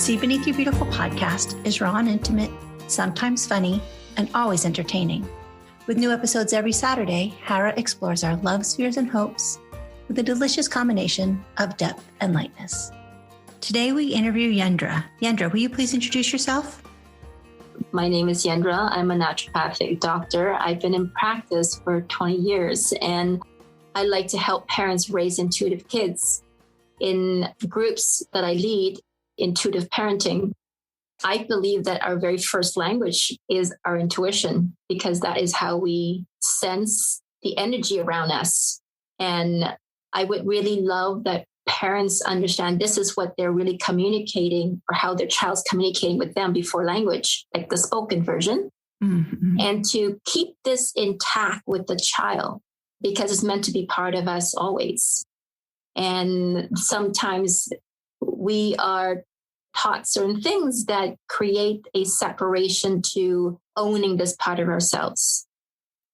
See Beneath Your Beautiful podcast is raw and intimate, sometimes funny, and always entertaining. With new episodes every Saturday, Hara explores our loves, fears, and hopes with a delicious combination of depth and lightness. Today we interview Yendre. Yendre, will you please introduce yourself? My name is Yendre. I'm a naturopathic doctor. I've been in practice for 20 years, and I like to help parents raise intuitive kids. In groups that I lead, intuitive parenting, I believe that our very first language is our intuition, because that is how we sense the energy around us. And I would really love that parents understand this is what they're really communicating, or how their child's communicating with them before language, like the spoken version. Mm-hmm. And to keep this intact with the child, because it's meant to be part of us always. And sometimes we are taught certain things that create a separation to owning this part of ourselves.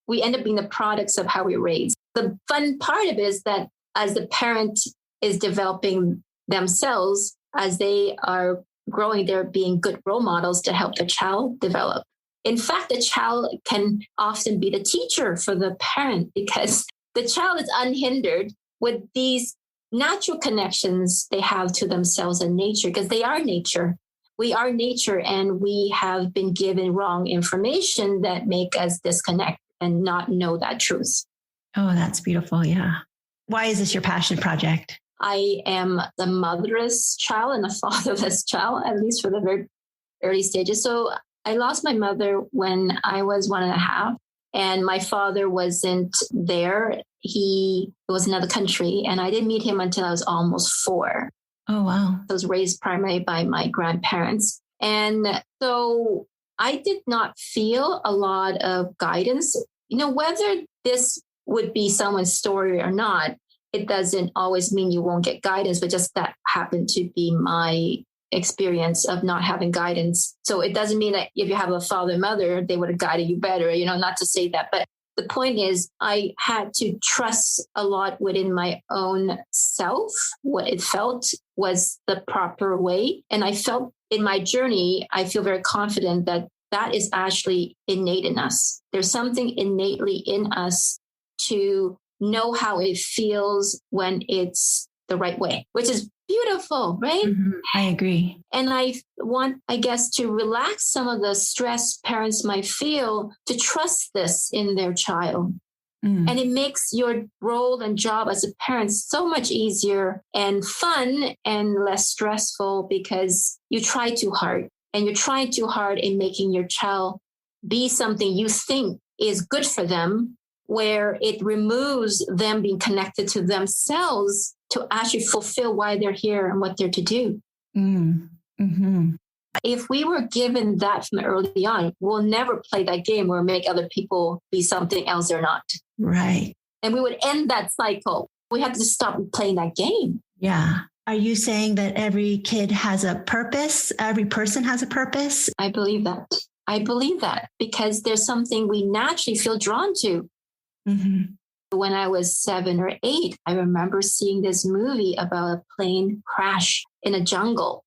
We end up being the products of how we raise. The fun part of it is that as the parent is developing themselves, as they are growing, they're being good role models to help the child develop. In fact, the child can often be the teacher for the parent, because the child is unhindered with these natural connections they have to themselves and nature, because they are nature. We are nature, and we have been given wrong information that make us disconnect and not know that truth. Oh, that's beautiful. Yeah. Why is this your passion project? I am the motherless child and a fatherless child, at least for the very early stages. So I lost my mother when I was 1.5, and my father wasn't there. He was in another country, and I didn't meet him until I was almost 4. Oh, wow. I was raised primarily by my grandparents. And so I did not feel a lot of guidance. Whether this would be someone's story or not, it doesn't always mean you won't get guidance, but just that happened to be my experience of not having guidance. So it doesn't mean that if you have a father and mother, they would have guided you better, not to say that. But the point is, I had to trust a lot within my own self. What it felt was the proper way. And I felt in my journey, I feel very confident that that is actually innate in us. There's something innately in us to know how it feels when it's the right way, which is beautiful, right? Mm-hmm. I agree. And I want, to relax some of the stress parents might feel, to trust this in their child. Mm. And it makes your role and job as a parent so much easier and fun and less stressful, because you try too hard, and you're trying too hard in making your child be something you think is good for them, where it removes them being connected to themselves to actually fulfill why they're here and what they're to do. Mm-hmm. If we were given that from early on, we'll never play that game or make other people be something else they're not. Right. And we would end that cycle. We have to stop playing that game. Yeah. Are you saying that every kid has a purpose? Every person has a purpose? I believe that because there's something we naturally feel drawn to. Mm-hmm. When I was 7 or 8, I remember seeing this movie about a plane crash in a jungle.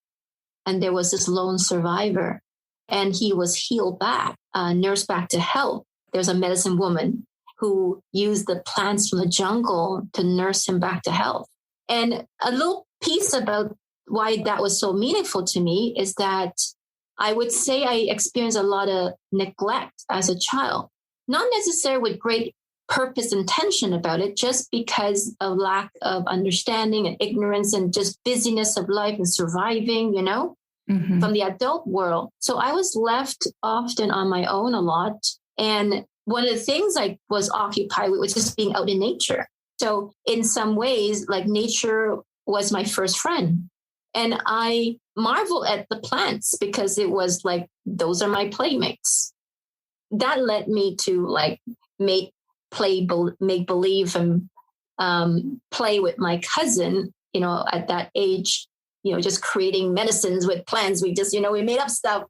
And there was this lone survivor, and he was healed back, nursed back to health. There's a medicine woman who used the plants from the jungle to nurse him back to health. And a little piece about why that was so meaningful to me is that I would say I experienced a lot of neglect as a child, not necessarily with great purpose intention about it, just because of lack of understanding and ignorance and just busyness of life and surviving, from the adult world. So I was left often on my own a lot. And one of the things I was occupied with was just being out in nature. So in some ways, like, nature was my first friend. And I marvel at the plants, because it was like, those are my playmates. That led me to make believe and play with my cousin, at that age, just creating medicines with plants. We just, we made up stuff.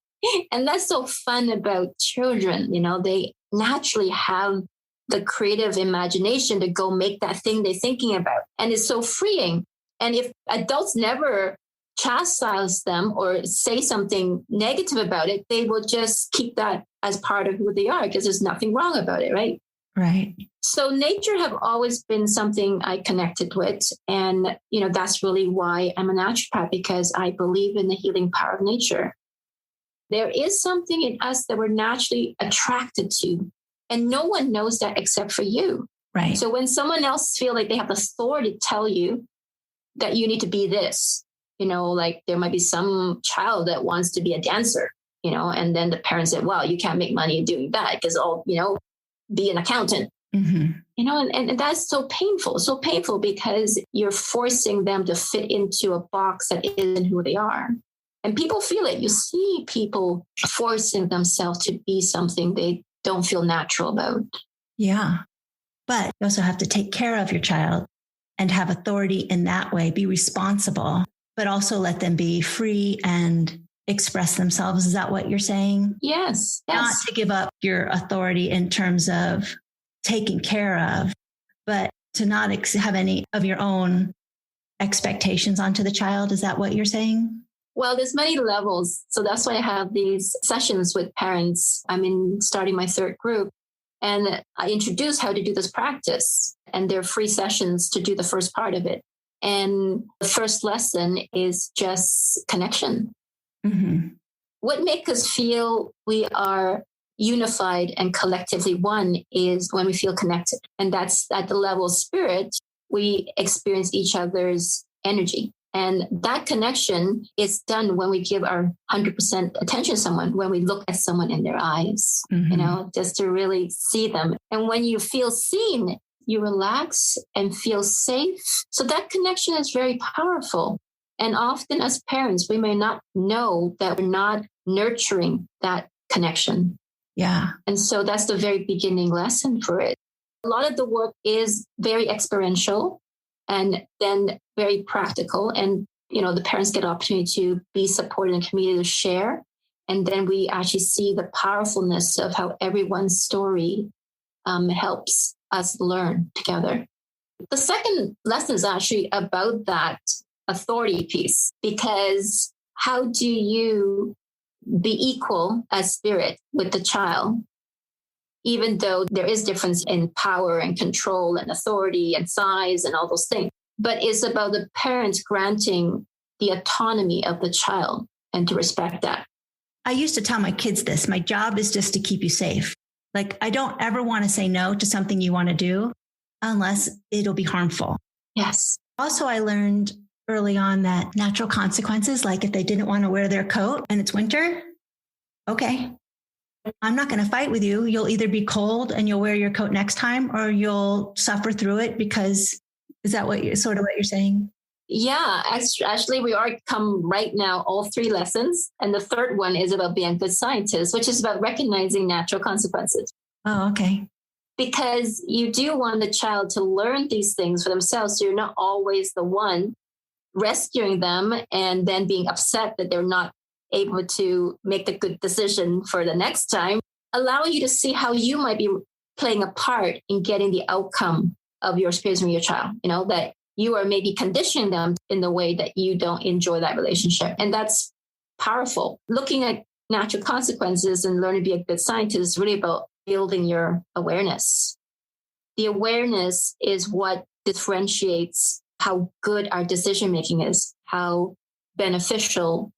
And that's so fun about children. They naturally have the creative imagination to go make that thing they're thinking about. And it's so freeing. And if adults never chastise them or say something negative about it, they will just keep that as part of who they are because there's nothing wrong about it, right? Right. So nature have always been something I connected with. And, that's really why I'm a naturopath, because I believe in the healing power of nature. There is something in us that we're naturally attracted to, and no one knows that except for you. Right. So when someone else feel like they have the authority to tell you that you need to be this, like there might be some child that wants to be a dancer, and then the parents say, well, you can't make money doing that because be an accountant, and that's so painful because you're forcing them to fit into a box that isn't who they are. And people feel it. You see people forcing themselves to be something they don't feel natural about. Yeah. But you also have to take care of your child and have authority in that way, be responsible, but also let them be free and express themselves. Is that what you're saying? Yes. Not to give up your authority in terms of taking care of, but to not have any of your own expectations onto the child. Is that what you're saying? Well, there's many levels. So that's why I have these sessions with parents. I'm starting my third group, and I introduce how to do this practice, and they're free sessions to do the first part of it. And the first lesson is just connection. What makes us feel we are unified and collectively one is when we feel connected. And that's at the level of spirit, we experience each other's energy. And that connection is done when we give our 100% attention to someone, when we look at someone in their eyes, just to really see them. And when you feel seen, you relax and feel safe. So that connection is very powerful. And often as parents, we may not know that we're not nurturing that connection. Yeah. And so that's the very beginning lesson for it. A lot of the work is very experiential and then very practical. And, the parents get an opportunity to be supported in the community to share. And then we actually see the powerfulness of how everyone's story helps us learn together. The second lesson is actually about that authority piece, because how do you be equal as spirit with the child, even though there is difference in power and control and authority and size and all those things, but it's about the parents granting the autonomy of the child and to respect that. I used to tell my kids this, my job is just to keep you safe. Like, I don't ever want to say no to something you want to do unless it'll be harmful. Yes. Also, I learned early on that natural consequences, like if they didn't want to wear their coat and it's winter, okay, I'm not going to fight with you. You'll either be cold and you'll wear your coat next time, or you'll suffer through it because, is that what you're saying? Yeah, actually, we are come right now, all three lessons. And the third one is about being a good scientist, which is about recognizing natural consequences. Oh, okay. Because you do want the child to learn these things for themselves. So you're not always the one rescuing them and then being upset that they're not able to make the good decision for the next time, allowing you to see how you might be playing a part in getting the outcome of your experience with your child, that you are maybe conditioning them in the way that you don't enjoy that relationship. And that's powerful. Looking at natural consequences and learning to be a good scientist is really about building your awareness. The awareness is what differentiates how good our decision-making is, how beneficial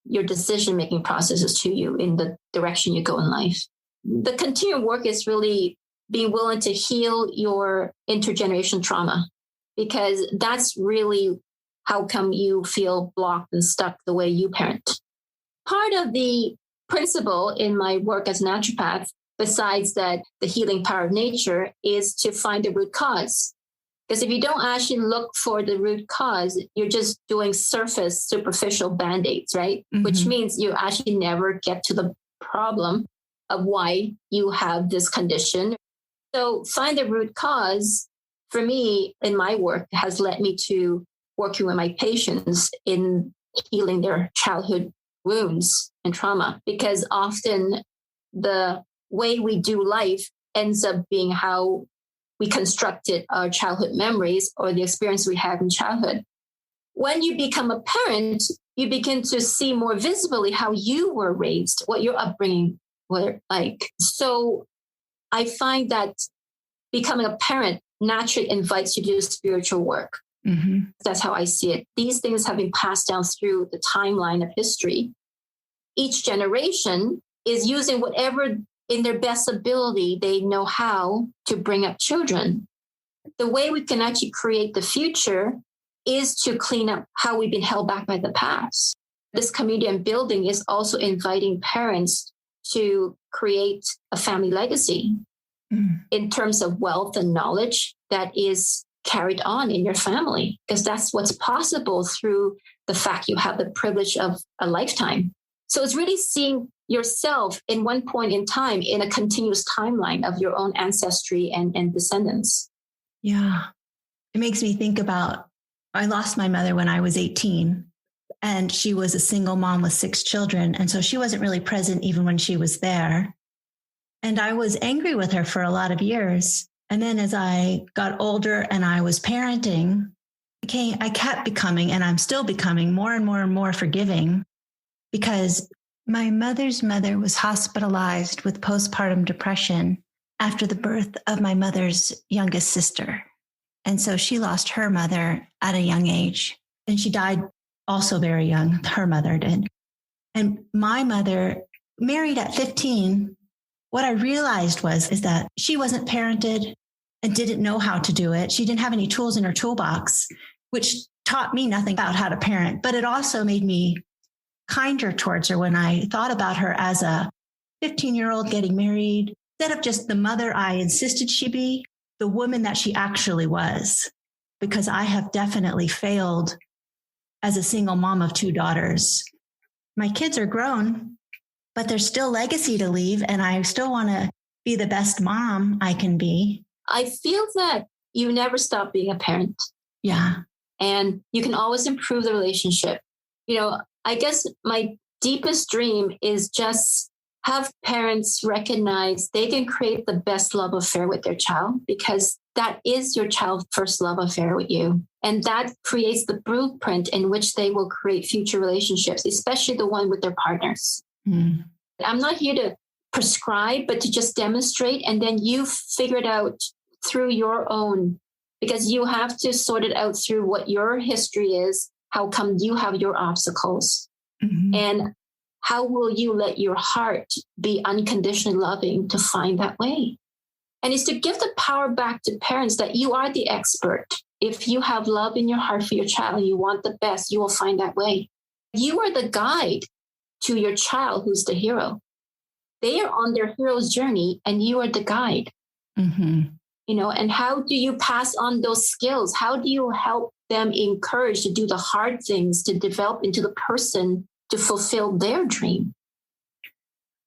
your decision-making process is to you in the direction you go in life. The continued work is really being willing to heal your intergenerational trauma, because that's really how come you feel blocked and stuck the way you parent. Part of the principle in my work as a naturopath, besides that the healing power of nature, is to find the root cause. Because if you don't actually look for the root cause, you're just doing superficial band-aids, right? Which means you actually never get to the problem of why you have this condition. So find the root cause, for me, in my work, has led me to working with my patients in healing their childhood wounds and trauma. Because often the way we do life ends up being how we constructed our childhood memories or the experience we had in childhood. when you become a parent, you begin to see more visibly how you were raised, what your upbringing were like. So I find that becoming a parent naturally invites you to do spiritual work. Mm-hmm. That's how I see it. These things have been passed down through the timeline of history. Each generation is using whatever in their best ability they know how to bring up children. The way we can actually create the future is to clean up how we've been held back by the past. This community and building is also inviting parents to create a family legacy in terms of wealth and knowledge that is carried on in your family, because that's what's possible through the fact you have the privilege of a lifetime. So it's really seeing yourself in one point in time in a continuous timeline of your own ancestry and descendants. Yeah. It makes me think about, I lost my mother when I was 18, and she was a single mom with 6 children. And so she wasn't really present even when she was there. And I was angry with her for a lot of years. And then as I got older and I was parenting, I kept becoming, and I'm still becoming, more and more and more forgiving, because my mother's mother was hospitalized with postpartum depression after the birth of my mother's youngest sister. And so she lost her mother at a young age, and she died also very young. Her mother did. And my mother married at 15. What I realized is that she wasn't parented and didn't know how to do it. She didn't have any tools in her toolbox, which taught me nothing about how to parent, but it also made me kinder towards her when I thought about her as a 15-year-old getting married, instead of just the mother I insisted she be, the woman that she actually was, because I have definitely failed as a single mom of 2 daughters. My kids are grown, but there's still legacy to leave, and I still want to be the best mom I can be. I feel that you never stop being a parent. Yeah. And you can always improve the relationship. You know, I guess my deepest dream is just have parents recognize they can create the best love affair with their child, because that is your child's first love affair with you. And that creates the blueprint in which they will create future relationships, especially the one with their partners. I'm not here to prescribe, but to just demonstrate. And then you figure it out through your own, because you have to sort it out through what your history is. How come you have your obstacles? And how will you let your heart be unconditionally loving to find that way? And it's to give the power back to parents that you are the expert. If you have love in your heart for your child and you want the best, you will find that way. You are the guide to your child who's the hero. They are on their hero's journey and you are the guide. You know, and how do you pass on those skills? How do you help them encourage to do the hard things to develop into the person to fulfill their dream?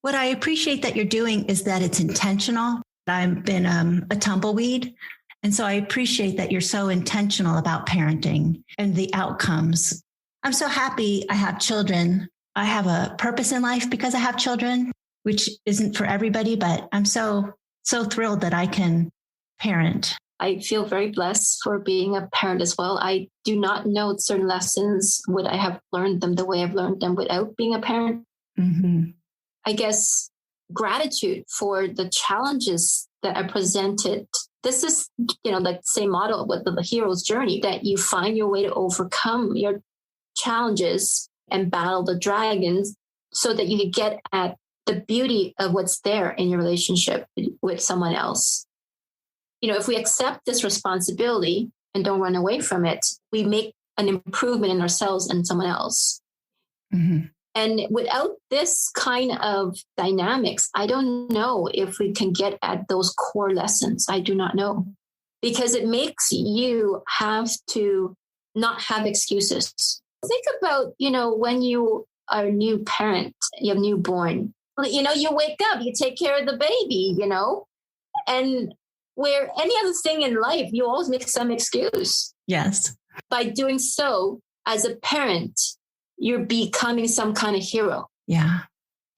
What I appreciate that you're doing is that it's intentional. I've been a tumbleweed. And so I appreciate that you're so intentional about parenting and the outcomes. I'm so happy I have children. I have a purpose in life because I have children, which isn't for everybody, but I'm so thrilled that I can parent. I feel very blessed for being a parent as well. I do not know certain lessons, would I have learned them the way I've learned them without being a parent. I guess gratitude for the challenges that are presented. This is, you know, like the same model with the hero's journey, that you find your way to overcome your challenges and battle the dragons so that you can get at the beauty of what's there in your relationship with someone else. You know, if we accept this responsibility and don't run away from it, we make an improvement in ourselves and someone else. And without this kind of dynamics, I don't know if we can get at those core lessons. I do not know, because it makes you have to not have excuses. Think about, you know, when you are a new parent, you have newborn, you know, you wake up, you take care of the baby, you know, and where any other thing in life, you always make some excuse. Yes. By doing so, as a parent, you're becoming some kind of hero. Yeah.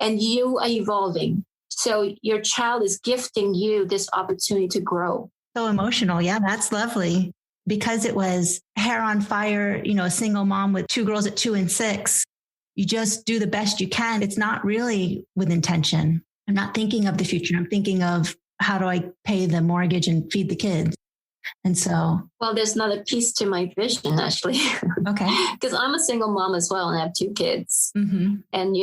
And you are evolving. So your child is gifting you this opportunity to grow. So emotional. Yeah, that's lovely. because it was hair on fire, a single mom with two girls at 2 and 6, you just do the best you can. It's not really with intention. I'm not thinking of the future. I'm thinking of how do I pay the mortgage and feed the kids? And so. Well, there's another piece to my vision, actually. Okay. Because I'm a single mom as well, and I have 2 kids. Mm-hmm. And,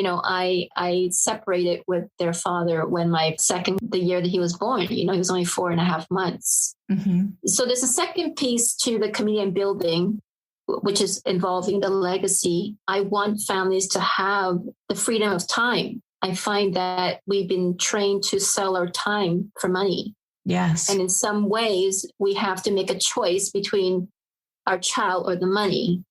I separated with their father when the year that he was born, he was only 4.5 months. Mm-hmm. So there's a second piece to the community I'm building, which is involving the legacy. I want families to have the freedom of time. I find that we've been trained to sell our time for money. Yes. And in some ways, we have to make a choice between our child or the money,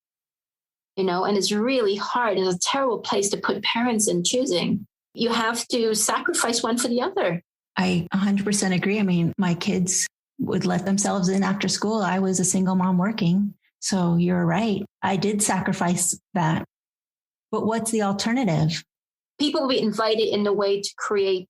and it's really hard. It's a terrible place to put parents in choosing. You have to sacrifice one for the other. I 100% agree. I mean, my kids would let themselves in after school. I was a single mom working. So you're right. I did sacrifice that. But what's the alternative? People will be invited in a way to create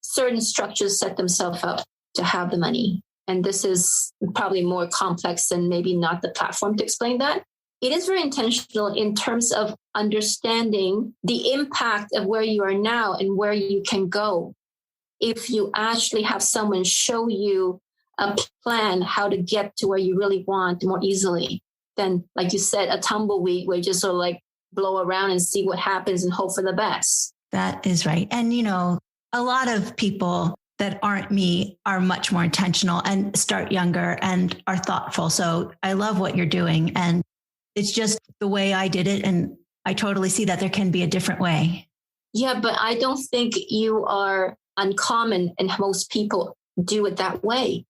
certain structures, set themselves up to have the money. And this is probably more complex than maybe not the platform to explain that. It is very intentional in terms of understanding the impact of where you are now and where you can go. If you actually have someone show you a plan how to get to where you really want more easily, then, like you said, a tumbleweed where you just sort of like blow around and see what happens and hope for the best. That is right. And, a lot of people that aren't me are much more intentional and start younger and are thoughtful. So I love what you're doing. And it's just the way I did it. And I totally see that there can be a different way. Yeah, but I don't think you are uncommon and most people do it that way.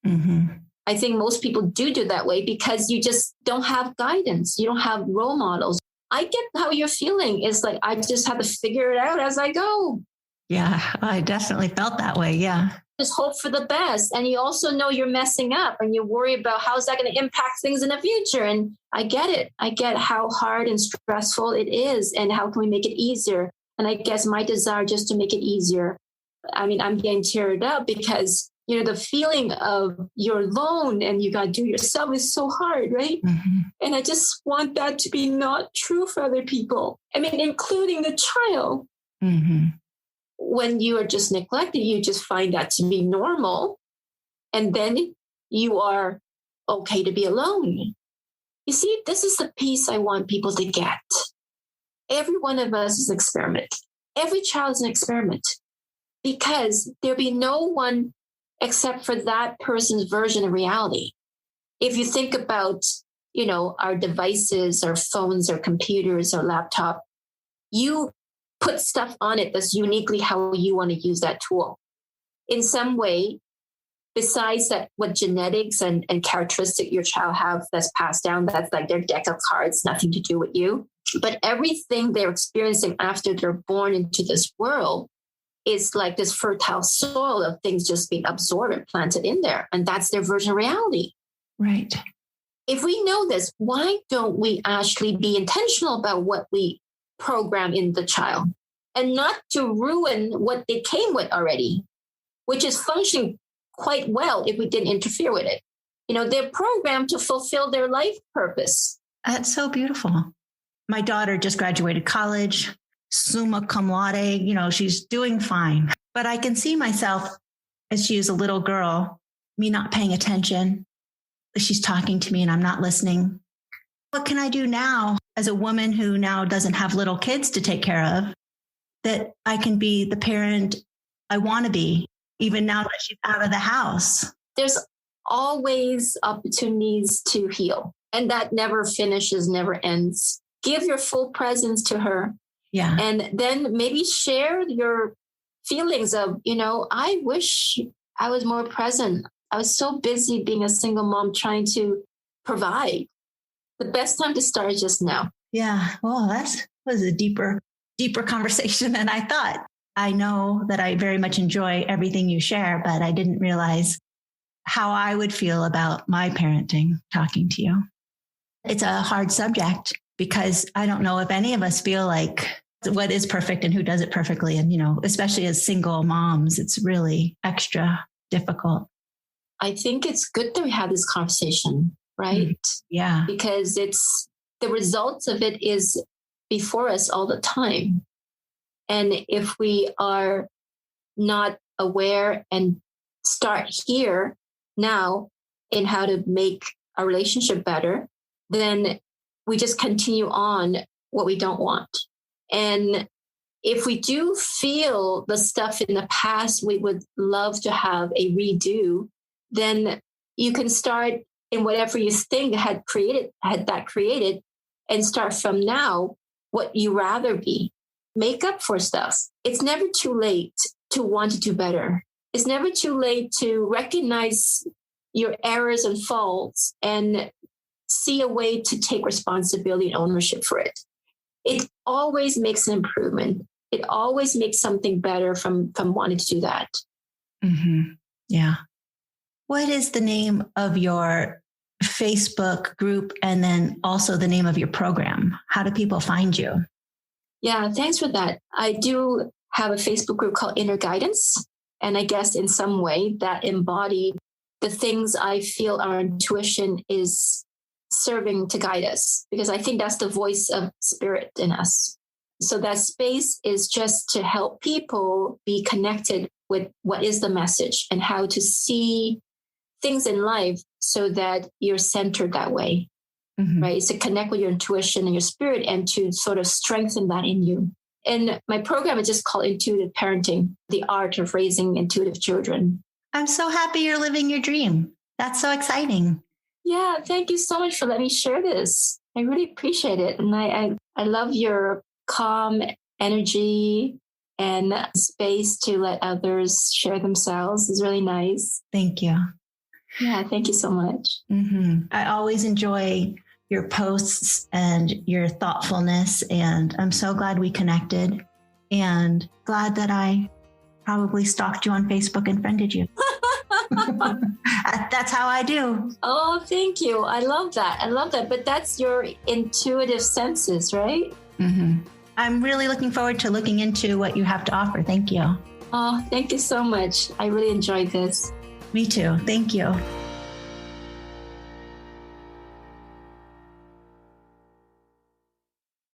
Mm-hmm. I think most people do that way because you just don't have guidance. You don't have role models. I get how you're feeling. It's like, I just have to figure it out as I go. Yeah, I definitely felt that way. Yeah. Just hope for the best. And you also know you're messing up and you worry about how is that going to impact things in the future. And I get it. I get how hard and stressful it is and how can we make it easier? And I guess my desire just to make it easier. I mean, I'm getting teared up because, the feeling of you're alone and you got to do yourself is so hard, right? Mm-hmm. And I just want that to be not true for other people. I mean, including the child. Mm-hmm. When you are just neglected, you just find that to be normal. And then you are okay to be alone. You see, this is the piece I want people to get. Every one of us is an experiment. Every child is an experiment because there'll be no one except for that person's version of reality. If you think about, our devices, our phones, our computers, our laptop, you put stuff on it that's uniquely how you want to use that tool. In some way, besides that, what genetics and characteristic your child have that's passed down, that's like their deck of cards, nothing to do with you. But everything they're experiencing after they're born into this world is like this fertile soil of things just being absorbed and planted in there. And that's their version of reality. Right. If we know this, why don't we actually be intentional about what we program in the child and not to ruin what they came with already, which is functioning quite well if we didn't interfere with it. They're programmed to fulfill their life purpose. That's so beautiful. My daughter just graduated college, summa cum laude, she's doing fine. But I can see myself as she is a little girl, me not paying attention. She's talking to me and I'm not listening. What can I do now as a woman who now doesn't have little kids to take care of, that I can be the parent I want to be, even now that she's out of the house? There's always opportunities to heal, and that never finishes, never ends. Give your full presence to her. Yeah. And then maybe share your feelings of, I wish I was more present. I was so busy being a single mom trying to provide. The best time to start is just now. Yeah. Well, that was a deeper conversation than I thought. I know that I very much enjoy everything you share, but I didn't realize how I would feel about my parenting talking to you. It's a hard subject because I don't know if any of us feel like what is perfect and who does it perfectly. And, especially as single moms, it's really extra difficult. I think it's good that we have this conversation. right? Yeah. Because the results of it is before us all the time. And if we are not aware and start here now in how to make our relationship better, then we just continue on what we don't want. And if we do feel the stuff in the past we would love to have a redo, then you can start in whatever you think had that created, and start from now what you rather be. Make up for stuff. It's never too late to want to do better. It's never too late to recognize your errors and faults and see a way to take responsibility and ownership for it. It always makes an improvement. It always makes something better from wanting to do that. Mm-hmm. Yeah. What is the name of your Facebook group, and then also the name of your program? How do people find you? Yeah, thanks for that. I do have a Facebook group called Inner Guidance. And I guess in some way that embody the things I feel our intuition is serving to guide us, because I think that's the voice of spirit in us. So that space is just to help people be connected with what is the message and how to see things in life so that you're centered that way, right? It's to connect with your intuition and your spirit and to sort of strengthen that in you. And my program is just called Intuitive Parenting, the art of raising intuitive children. I'm so happy you're living your dream. That's so exciting. Yeah, thank you so much for letting me share this. I really appreciate it. And I love your calm energy and space to let others share themselves. It's really nice. Thank you. Yeah, thank you so much. I always enjoy your posts and your thoughtfulness, and I'm so glad we connected, and glad that I probably stalked you on Facebook and friended you. That's how I do. Oh, thank you. I love that. But that's your intuitive senses, right? I'm really looking forward to looking into what you have to offer. Thank you. Oh, thank you so much. I really enjoyed this. Me too. Thank you.